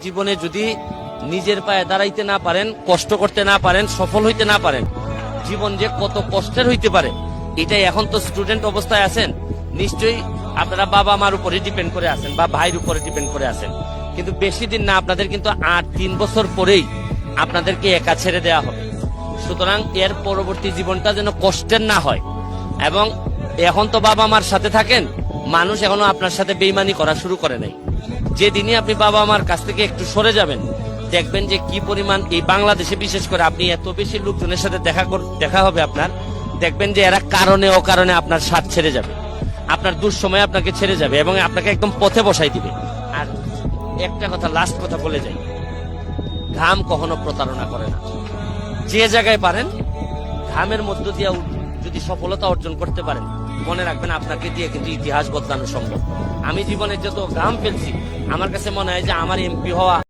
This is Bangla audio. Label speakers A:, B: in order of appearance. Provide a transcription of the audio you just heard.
A: জীবনে যদি নিজের পায়ে দাঁড়াইতে না পারেন, কষ্ট করতে না পারেন, সফল হইতে না পারেন, জীবন যে কত কষ্টের হইতে পারে এটাই। এখন তো স্টুডেন্ট অবস্থায় আছেন, নিশ্চয়ই আপনারা বাবা মার উপরে ডিপেন্ড করে আছেন বা ভাইয়ের উপরে ডিপেন্ড করে আছেন, কিন্তু বেশি দিন না, আপনাদের কিন্তু 8-3 বছর পরেই আপনাদেরকে একা ছেড়ে দেওয়া হবে। সুতরাং এর পরবর্তী জীবনটা যেন কষ্টের না হয়। এবং এখন তো বাবা মার সাথে থাকেন, মানুষ এখনো আপনার সাথে বেইমানি করা শুরু করে নাই। যেদিনই আপনি বাবা মার কাছ থেকে একটু সরে যাবেন, দেখবেন যে কি পরিমাণ এই বাংলাদেশে বিশেষ করে আপনি এত বেশি লোকজনের সাথে দেখা হবে আপনার, দেখবেন যে এরা কারণে অকারণে আপনার সাথ ছেড়ে যাবে, আপনার দুঃসময়ে আপনাকে ছেড়ে যাবে এবং আপনাকে একদম পথে বসাই দিবে। আর একটা কথা, লাস্ট কথা বলে যাই, ঘাম কখনো প্রতারণা করে না। যে জায়গায় পারেন ঘামের মধ্য দিয়ে যদি সফলতা অর্জন করতে পারেন, মনে রাখবেন আপনাকে দিয়ে কিন্তু ইতিহাস বদলানো সম্ভব। আমি জীবনে যত ঘাম ফেলছি, আমার কাছে মনে হয় যে আমার এমপি হওয়া